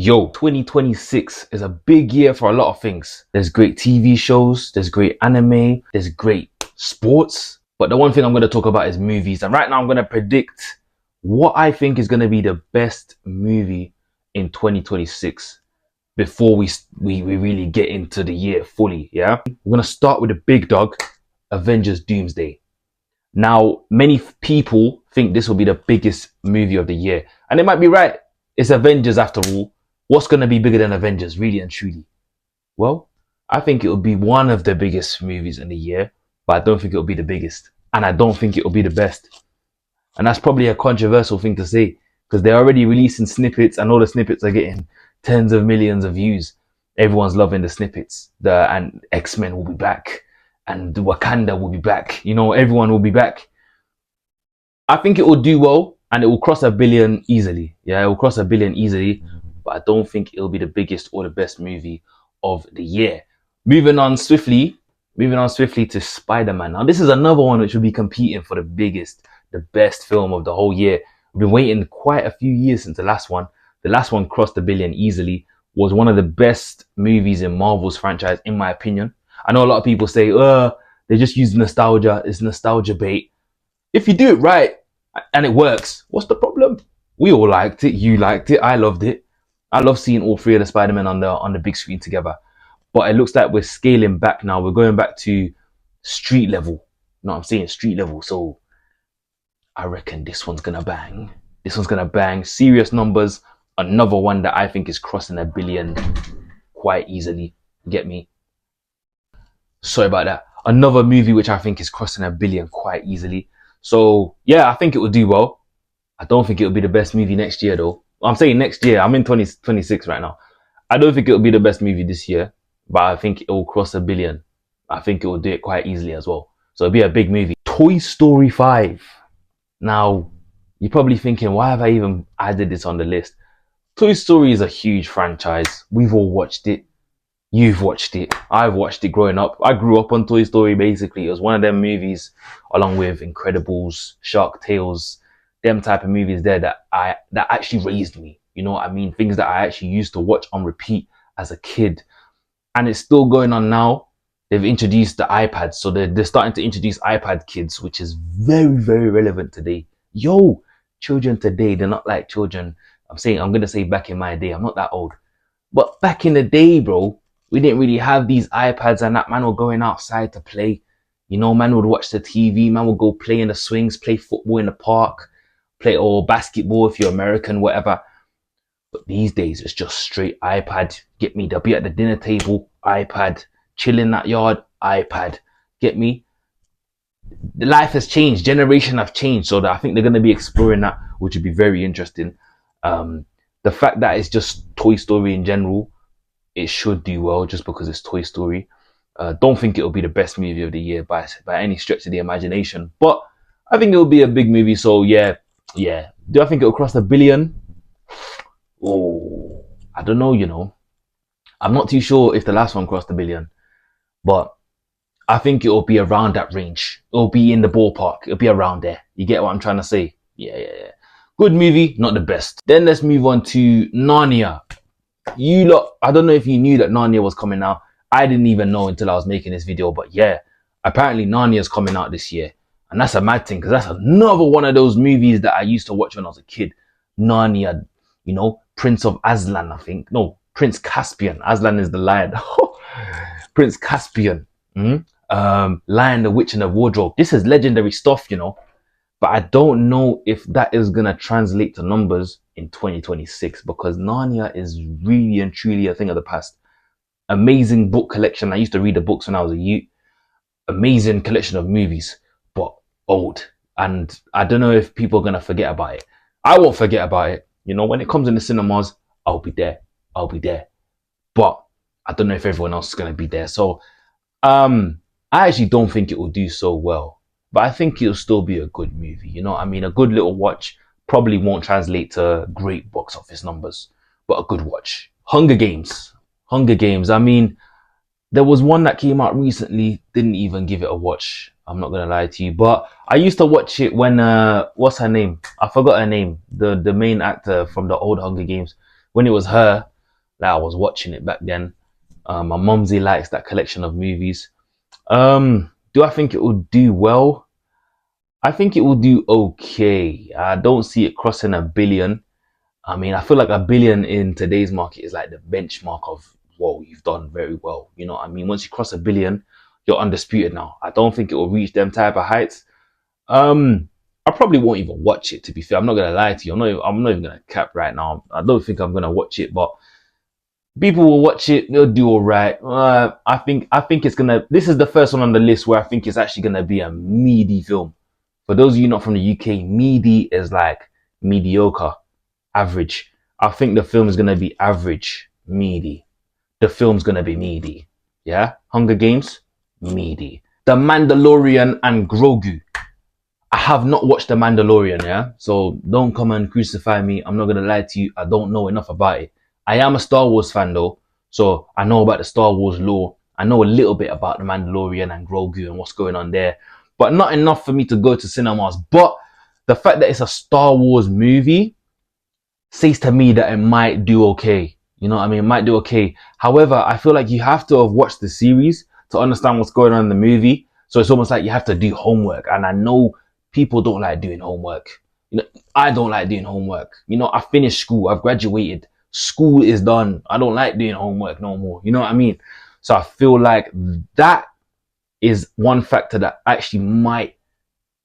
Yo, 2026 is a big year for a lot of things. There's great TV shows, there's great anime, there's great sports. But the one thing I'm going to talk about is movies. And right now I'm going to predict what I think is going to be the best movie in 2026 before we really get into the year fully, yeah? We're going to start with the big dog, Avengers Doomsday. Now, many people think this will be the biggest movie of the year. And they might be right. It's Avengers after all. What's going to be bigger than Avengers, really and truly? Well, I think it will be one of the biggest movies in the year, but I don't think it will be the biggest. And I don't think it will be the best. And that's probably a controversial thing to say, because they're already releasing snippets, and all the snippets are getting tens of millions of views. Everyone's loving the snippets. And X-Men will be back, and Wakanda will be back. You know, everyone will be back. I think it will do well, and it will cross 1 billion easily. Yeah, it will cross 1 billion easily, but I don't think it'll be the biggest or the best movie of the year. Moving on swiftly to Spider-Man. Now, this is another one which will be competing for the best film of the whole year. We've been waiting quite a few years since the last one. The last one crossed 1 billion easily. Was one of the best movies in Marvel's franchise, in my opinion. I know a lot of people say, they're just using nostalgia. It's nostalgia bait. If you do it right and it works, what's the problem? We all liked it. You liked it. I loved it. I love seeing all three of the Spider-Men on the big screen together. But it looks like we're scaling back now. We're going back to street level. You know what I'm saying? Street level. So I reckon this one's going to bang. This one's going to bang. Serious numbers. Another one that I think is crossing 1 billion quite easily. Get me? Sorry about that. Another movie which I think is crossing 1 billion quite easily. So yeah, I think it will do well. I don't think it will be the best movie next year though. I'm saying next year. I'm in 2026 right now. I don't think it will be the best movie this year, but I think it will cross 1 billion. I think it will do it quite easily as well. So it'll be a big movie. Toy Story 5. Now, you're probably thinking, why have I even added this on the list? Toy Story is a huge franchise. We've all watched it. You've watched it. I've watched it growing up. I grew up on Toy Story basically. It was one of them movies along with Incredibles, Shark Tales, them type of movies there that actually raised me. You know what I mean? Things that I actually used to watch on repeat as a kid. And it's still going on now. They've introduced the iPad. So they're starting to introduce iPad kids, which is very, very relevant today. Yo, children today, they're not like children. I'm going to say back in my day. I'm not that old. But back in the day, bro, we didn't really have these iPads and that. Man were going outside to play. You know, man would watch the TV. Man would go play in the swings, play football in the park, play or basketball if you're American, whatever. But these days, it's just straight iPad. Get me? They'll be at the dinner table, iPad. Chill in that yard, iPad. Get me? The life has changed. Generation have changed. So I think they're going to be exploring that, which would be very interesting. The fact that it's just Toy Story in general, it should do well just because it's Toy Story. Don't think it'll be the best movie of the year by any stretch of the imagination. But I think it'll be a big movie. So yeah. Do I think it'll cross 1 billion? Oh, I don't know, you know. I'm not too sure if the last one crossed 1 billion. But I think it'll be around that range. It'll be in the ballpark. It'll be around there. You get what I'm trying to say? Yeah. Good movie, not the best. Then let's move on to Narnia. You lot, I don't know if you knew that Narnia was coming out. I didn't even know until I was making this video. But yeah, apparently Narnia's coming out this year. And that's a mad thing, because that's another one of those movies that I used to watch when I was a kid. Narnia, you know, Prince of Aslan, I think. No, Prince Caspian. Aslan is the lion. Prince Caspian. Lion, the Witch, and the Wardrobe. This is legendary stuff, you know. But I don't know if that is going to translate to numbers in 2026, because Narnia is really and truly a thing of the past. Amazing book collection. I used to read the books when I was a youth. Amazing collection of movies, but old. And I don't know if people are going to forget about it. I won't forget about it. You know, when it comes in the cinemas, I'll be there. But I don't know if everyone else is going to be there. So I actually don't think it will do so well. But I think it'll still be a good movie. You know what I mean? A good little watch. Probably won't translate to great box office numbers, but a good watch. Hunger Games. I mean, there was one that came out recently. Didn't even give it a watch. I'm not going to lie to you. But I used to watch it when, what's her name? I forgot her name. The main actor from the old Hunger Games. When it was her, Like I was watching it back then. My mumsy likes that collection of movies. Do I think it will do well? I think it will do okay. I don't see it crossing 1 billion. I mean, I feel like 1 billion in today's market is like the benchmark of, whoa, you've done very well. You know what I mean? Once you cross 1 billion, you're undisputed now. I don't think it will reach them type of heights. I probably won't even watch it, to be fair. I'm not gonna lie to you. I'm not even gonna cap right now. I don't think I'm gonna watch it, but people will watch it. They'll do all right. I think it's gonna. This is the first one on the list where I think it's actually gonna be a meaty film. For those of you not from the UK, meaty is like mediocre, average. I think the film is gonna be average, meaty. The film's gonna be meaty. Yeah, Hunger Games, meaty. The Mandalorian and Grogu. I have not watched The Mandalorian, yeah? So don't come and crucify me. I'm not going to lie to you. I don't know enough about it. I am a Star Wars fan though. So I know about the Star Wars lore. I know a little bit about The Mandalorian and Grogu and what's going on there. But not enough for me to go to cinemas. But the fact that it's a Star Wars movie says to me that it might do okay. You know what I mean? It might do okay. However, I feel like you have to have watched the series to understand what's going on in the movie. So it's almost like you have to do homework. And I know people don't like doing homework. You know, I don't like doing homework. You know, I finished school. I've graduated. School is done. I don't like doing homework no more. You know what I mean? So I feel like that is one factor that actually might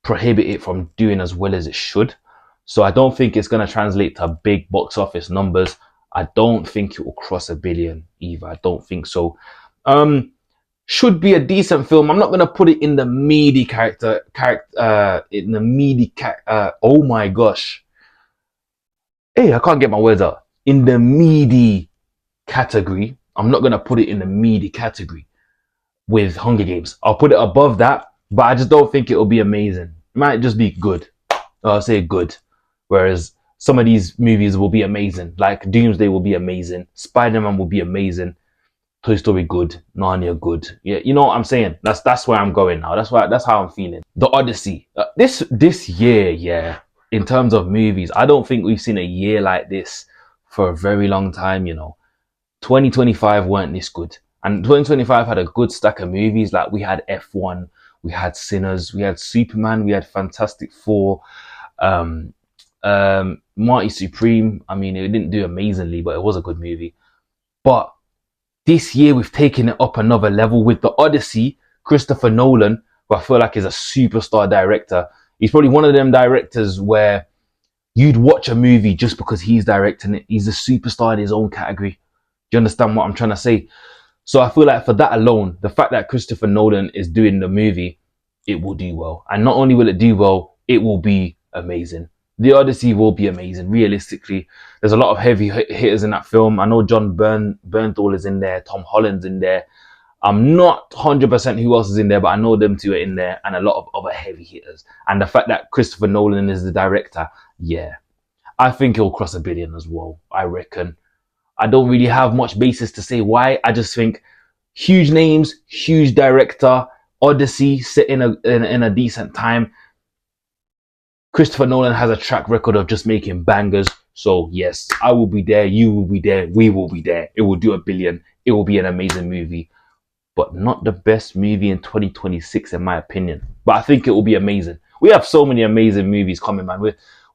prohibit it from doing as well as it should. So I don't think it's going to translate to big box office numbers. I don't think it will cross 1 billion either. I don't think so. Should be a decent film. I'm not going to put it in the meaty oh my gosh. Hey, I can't get my words out. In the meaty category. I'm not going to put it in the meaty category with Hunger Games. I'll put it above that, but I just don't think it'll be amazing. It might just be good. I'll say good. Whereas some of these movies will be amazing. Like Doomsday will be amazing. Spider-Man will be amazing. Toy Story good. Narnia good. Yeah, you know what I'm saying? That's where I'm going now. That's how I'm feeling. The Odyssey. This year, yeah, in terms of movies, I don't think we've seen a year like this for a very long time, you know. 2025 weren't this good. And 2025 had a good stack of movies. Like we had F1, we had Sinners, we had Superman, we had Fantastic Four, Marty Supreme. I mean, it didn't do amazingly, but it was a good movie. But this year we've taken it up another level with The Odyssey. Christopher Nolan, who I feel like is a superstar director. He's probably one of them directors where you'd watch a movie just because he's directing it. He's a superstar in his own category. Do you understand what I'm trying to say? So I feel like for that alone, the fact that Christopher Nolan is doing the movie, it will do well. And not only will it do well, it will be amazing. The Odyssey will be amazing. Realistically, there's a lot of heavy hitters in that film. I know John Bernthal is in there. Tom Holland's in there. I'm not 100% who else is in there, but I know them two are in there, and a lot of other heavy hitters. And the fact that Christopher Nolan is the director, yeah, I think it'll cross 1 billion as well. I reckon. I don't really have much basis to say why. I just think huge names, huge director, Odyssey set in a decent time. Christopher Nolan has a track record of just making bangers. So yes, I will be there. You will be there. We will be there. It will do 1 billion. It will be an amazing movie, but not the best movie in 2026 in my opinion. But I think it will be amazing. We have so many amazing movies coming, man.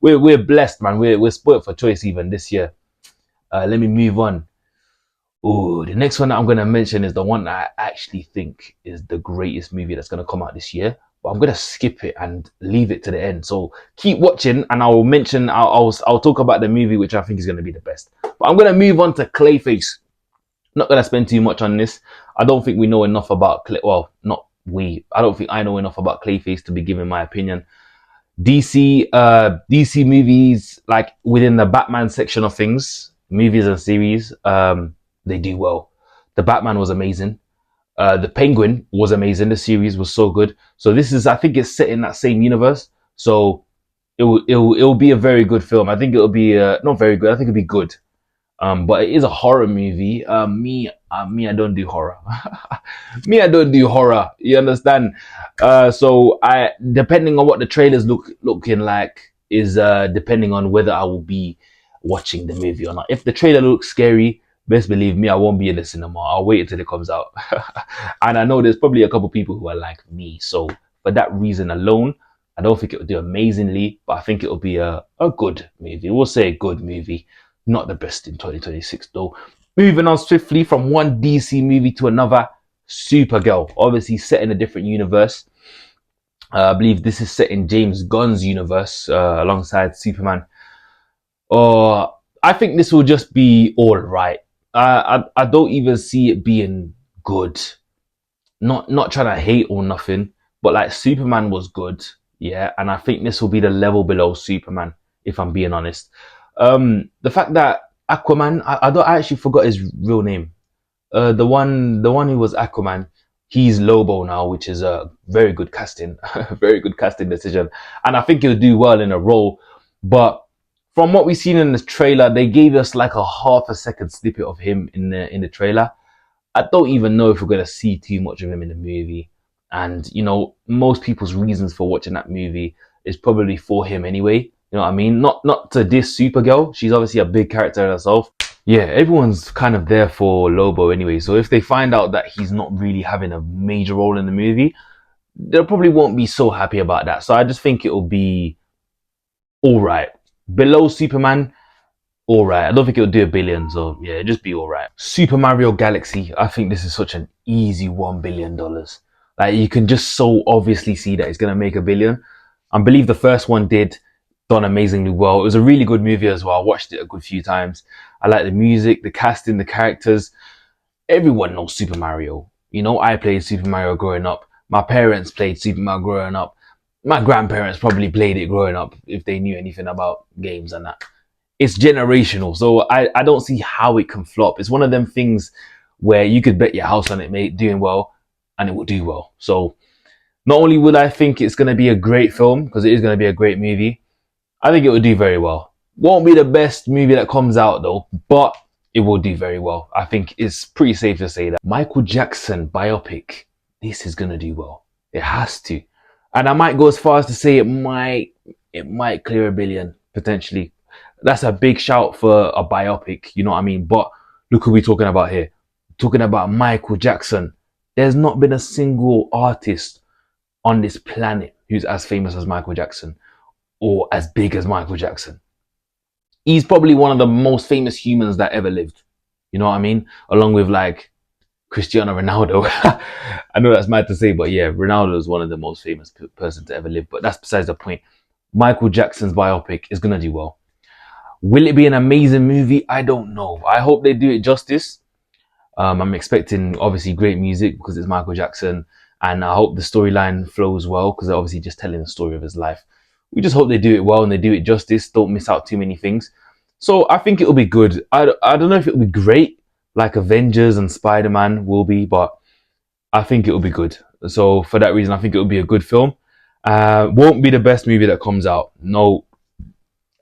We're blessed, man. We're spoiled for choice even this year. Let me move on. Oh, the next one that I'm going to mention is the one that I actually think is the greatest movie that's going to come out this year. But I'm going to skip it and leave it to the end. So keep watching and I'll talk about the movie which I think is going to be the best. But I'm going to move on to Clayface. Not going to spend too much on this. I don't think we know enough about I don't think I know enough about Clayface to be giving my opinion. DC movies, like within the Batman section of things, movies and series, they do well. The Batman was amazing. The Penguin was amazing. The series was so good. So I think it's set in that same universe. So it'll be a very good film. I think it'll be not very good. I think it'll be good. But it is a horror movie. Me, I don't do horror. Me, I don't do horror. You understand? So depending on what the trailers looking like is depending on whether I will be watching the movie or not. If the trailer looks scary, best believe me, I won't be in the cinema. I'll wait until it comes out. And I know there's probably a couple people who are like me. So for that reason alone, I don't think it will do amazingly, but I think it will be a good movie. We'll say a good movie. Not the best in 2026 though. Moving on swiftly from one DC movie to another, Supergirl. Obviously set in a different universe. I believe this is set in James Gunn's universe alongside Superman. I think this will just be all right. I don't even see it being good. Not trying to hate or nothing, but like Superman was good, yeah, and I think this will be the level below Superman, if I'm being honest. The fact that Aquaman, I actually forgot his real name. The one who was Aquaman, he's Lobo now, which is a very good casting, very good casting decision, and I think he'll do well in a role. But from what we've seen in the trailer, they gave us like a half a second snippet of him in the trailer. I don't even know if we're gonna see too much of him in the movie. And you know, most people's reasons for watching that movie is probably for him anyway. You know what I mean? Not to diss Supergirl. She's obviously a big character herself. Yeah, everyone's kind of there for Lobo anyway. So if they find out that he's not really having a major role in the movie, they probably won't be so happy about that. So I just think it'll be all right. Below Superman, all right. I don't think it'll do a billion, so yeah, just be all right. Super Mario Galaxy. I think this is such an easy $1 billion. Like you can just so obviously see that it's gonna make a billion. I believe the first one did done amazingly well. It was a really good movie as well. I watched it a good few times. I like the music, the casting, the characters. Everyone knows Super Mario. You know, I played Super Mario growing up. My parents played Super Mario growing up. My grandparents probably played it growing up if they knew anything about games and that. It's generational, so I don't see how it can flop. It's one of them things where you could bet your house on it doing well, and it will do well. So not only would I think it's going to be a great film, because it is going to be a great movie, I think it will do very well. Won't be the best movie that comes out though, but it will do very well. I think it's pretty safe to say that. Michael Jackson biopic, this is going to do well. It has to. And I might go as far as to say it might clear a billion, potentially. That's a big shout for a biopic, you know what I mean? But look who we're talking about here. Talking about Michael Jackson. There's not been a single artist on this planet who's as famous as Michael Jackson or as big as Michael Jackson. He's probably one of the most famous humans that ever lived. You know what I mean? Along with like Cristiano Ronaldo. I know that's mad to say, but yeah, Ronaldo is one of the most famous person to ever live. But that's besides the point. Michael Jackson's biopic is going to do well. Will it be an amazing movie? I don't know. I hope they do it justice. I'm expecting obviously great music because it's Michael Jackson, and I hope the storyline flows well because they're obviously just telling the story of his life. We just hope they do it well and they do it justice. Don't miss out too many things. So I think it'll be good. I don't know if it'll be great like Avengers and Spider-Man will be, but I think it'll be good. So for that reason, I think it'll be a good film. Won't be the best movie that comes out. No,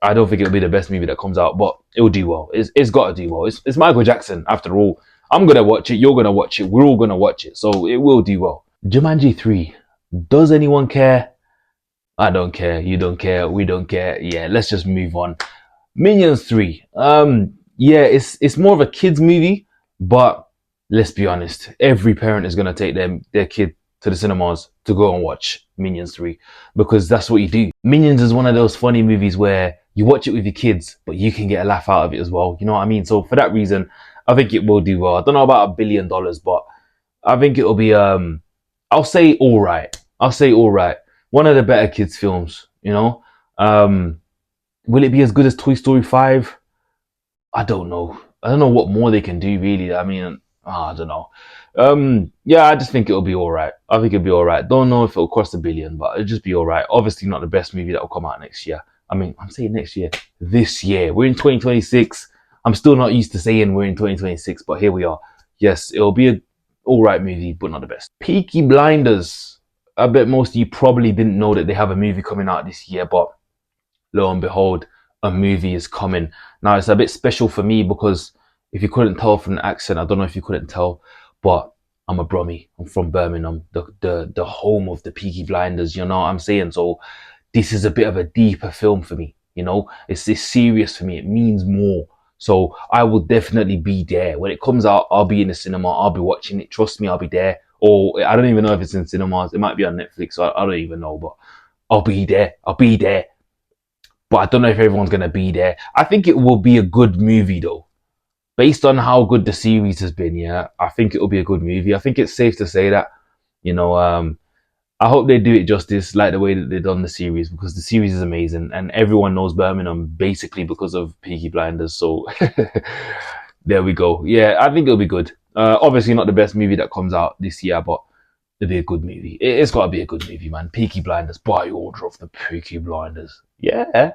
I don't think it'll be the best movie that comes out, but it'll do well. It's got to do well. It's Michael Jackson, after all. I'm going to watch it. You're going to watch it. We're all going to watch it. So it will do well. Jumanji 3. Does anyone care? I don't care. You don't care. We don't care. Yeah, let's just move on. Minions 3. Yeah, it's more of a kids movie, but let's be honest. Every parent is going to take their kid to the cinemas to go and watch Minions 3 because that's what you do. Minions is one of those funny movies where you watch it with your kids, but you can get a laugh out of it as well. You know what I mean? So for that reason, I think it will do well. I don't know about $1 billion, but I think it'll be, I'll say all right. I'll say all right. One of the better kids films, you know? Will it be as good as Toy Story 5? I don't know. I don't know what more they can do really. I mean, I don't know. Yeah, I just think it'll be all right. I think it'll be all right. Don't know if it'll cost $1 billion, but it'll just be all right. Obviously not the best movie that will come out next year. I mean, I'm saying next year, this year. We're in 2026. I'm still not used to saying we're in 2026, but here we are. Yes, it'll be a all right movie, but not the best. Peaky Blinders. I bet most of you probably didn't know that they have a movie coming out this year, but lo and behold, a movie is coming. Now, it's a bit special for me because if you couldn't tell from the accent, I don't know if you couldn't tell, but I'm a Brummie. I'm from Birmingham, the home of the Peaky Blinders, you know what I'm saying? So this is a bit of a deeper film for me, you know? It's serious for me. It means more. So I will definitely be there. When it comes out, I'll be in the cinema, I'll be watching it. Trust me, I'll be there. Or I don't even know if it's in cinemas. It might be on Netflix. So I don't even know, but I'll be there. I'll be there. But I don't know if everyone's going to be there. I think it will be a good movie though. Based on how good the series has been, yeah, I think it will be a good movie. I think it's safe to say that, you know, I hope they do it justice like the way that they've done the series, because the series is amazing and everyone knows Birmingham basically because of Peaky Blinders. So there we go. Yeah, I think it'll be good. Obviously not the best movie that comes out this year, but it'll be a good movie. It's got to be a good movie, man. Peaky Blinders, by order of the Peaky Blinders. Yeah.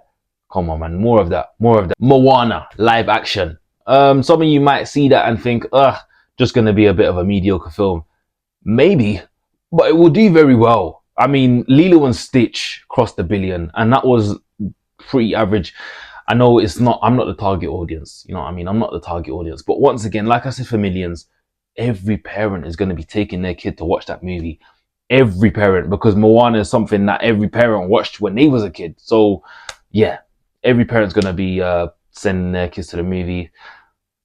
Come on, man. More of that. More of that. Moana, live action. Some of you might see that and think, ugh, just going to be a bit of a mediocre film. Maybe, but it will do very well. I mean, Lilo and Stitch crossed the billion, and that was pretty average. I know it's not, I'm not the target audience. You know what I mean? I'm not the target audience. But once again, like I said for Millions, every parent is going to be taking their kid to watch that movie. Every parent, because Moana is something that every parent watched when they was a kid. So, yeah, every parent's going to be sending their kids to the movie.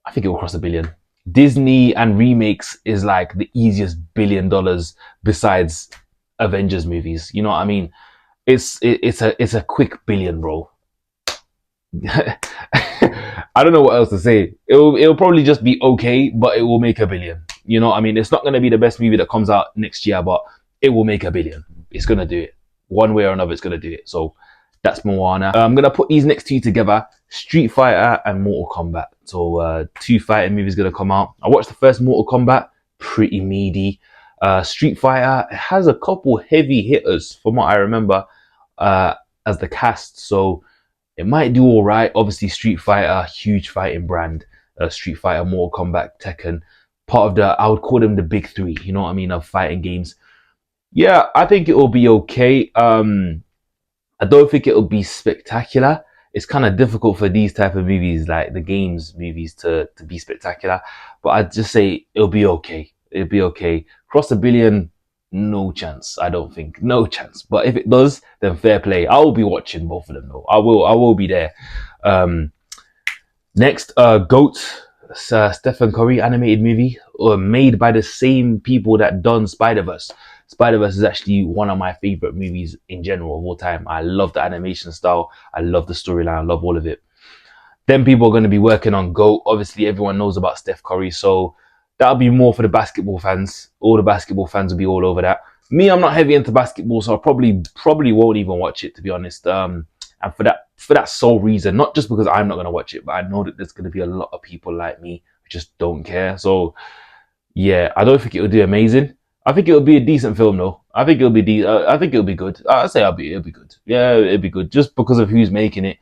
I think it will cross a billion. Disney and remakes is like the easiest $1 billion besides Avengers movies. You know what I mean? It's a quick billion, bro. I don't know what else to say. It'll probably just be okay, but it will make a billion. You know what I mean? It's not going to be the best movie that comes out next year, but it will make a billion. It's going to do it. One way or another, it's going to do it. So that's Moana. I'm going to put these next two together. Street Fighter and Mortal Kombat. So two fighting movies going to come out. I watched the first Mortal Kombat. Pretty meaty. Street Fighter has a couple heavy hitters from what I remember as the cast. So it might do all right. Obviously, Street Fighter, huge fighting brand. Street Fighter, Mortal Kombat, Tekken. Part of the, I would call them the big three, you know what I mean, of fighting games. Yeah, I think it will be okay. I don't think it'll be spectacular. It's kind of difficult for these type of movies, like the games movies, to be spectacular. But I'd just say it'll be okay. It'll be okay. Cross a billion, no chance. I don't think. No chance. But if it does, then fair play. I will be watching both of them though. I will be there. Next, GOAT, Stephen Curry animated movie, made by the same people that done Spider-Verse. Spider-Verse is actually one of my favorite movies in general of all time. I love the animation style. I love the storyline. I love all of it. Then people are going to be working on GOAT. Obviously, everyone knows about Steph Curry, so that'll be more for the basketball fans. All the basketball fans will be all over that. Me, I'm not heavy into basketball, so I probably won't even watch it, to be honest. And for that sole reason, not just because I'm not going to watch it, but I know that there's going to be a lot of people like me who just don't care. So yeah, I don't think it'll do amazing. I think it'll be a decent film though. I think it'll be I think it'll be good. I say it'll be good. Yeah, it'll be good. Just because of who's making it,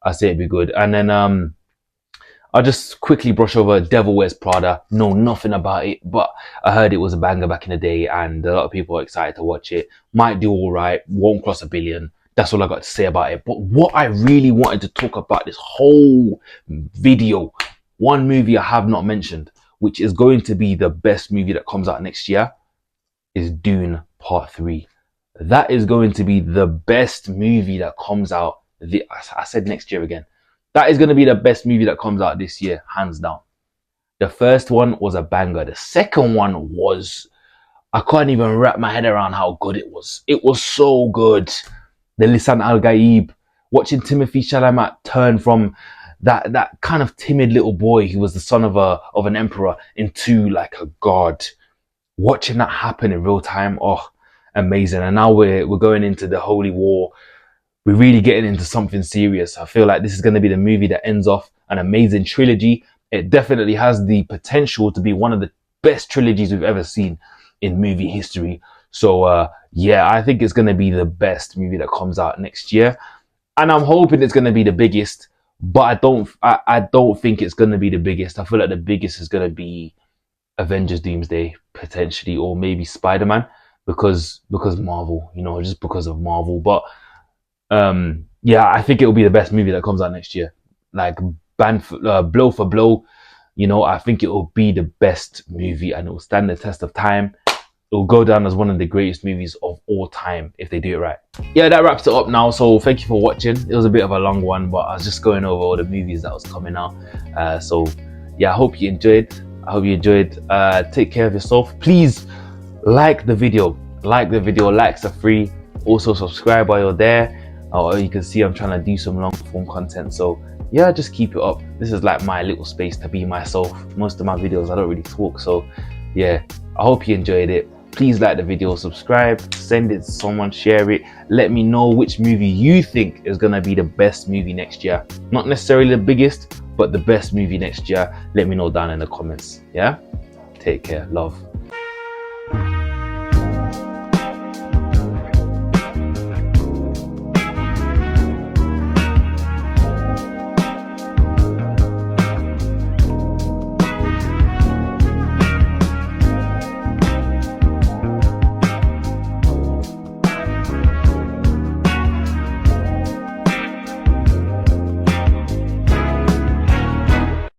I say it'll be good. And then I'll just quickly brush over Devil Wears Prada. Know nothing about it, but I heard it was a banger back in the day, and a lot of people are excited to watch it. Might do all right. Won't cross a billion. That's all I got to say about it. But what I really wanted to talk about this whole video, one movie I have not mentioned, which is going to be the best movie that comes out next year, is Dune Part 3. That is going to be the best movie that comes out. I said next year again. That is going to be the best movie that comes out this year, hands down. The first one was a banger. The second one was, I can't even wrap my head around how good it was. It was so good. The Lisan Al Gaib, watching Timothy Chalamet turn from that kind of timid little boy who was the son of an emperor into like a god. Watching that happen in real time, oh, amazing. And now we're going into the Holy War. We're really getting into something serious. I feel like this is going to be the movie that ends off an amazing trilogy. It definitely has the potential to be one of the best trilogies we've ever seen in movie history. So yeah, I think it's going to be the best movie that comes out next year. And I'm hoping it's going to be the biggest, but I don't think it's going to be the biggest. I feel like the biggest is going to be Avengers Doomsday, potentially, or maybe Spider-Man, because Marvel, you know, just because of Marvel. But yeah, I think it will be the best movie that comes out next year. Like blow for blow, you know, I think it will be the best movie and it will stand the test of time. will go down as one of the greatest movies of all time if they do it right. Yeah, that wraps it up now. So thank you for watching. It was a bit of a long one, but I was just going over all the movies that was coming out. So yeah, I hope you enjoyed. Take care of yourself. Please like the video. Likes are free. Also subscribe while you're there. Or you can see I'm trying to do some long form content. So yeah, just keep it up. This is like my little space to be myself. Most of my videos I don't really talk. So yeah, I hope you enjoyed it. Please like the video, subscribe, send it to someone, share it. Let me know which movie you think is gonna be the best movie next year. Not necessarily the biggest, but the best movie next year. Let me know down in the comments. Yeah, take care. Love.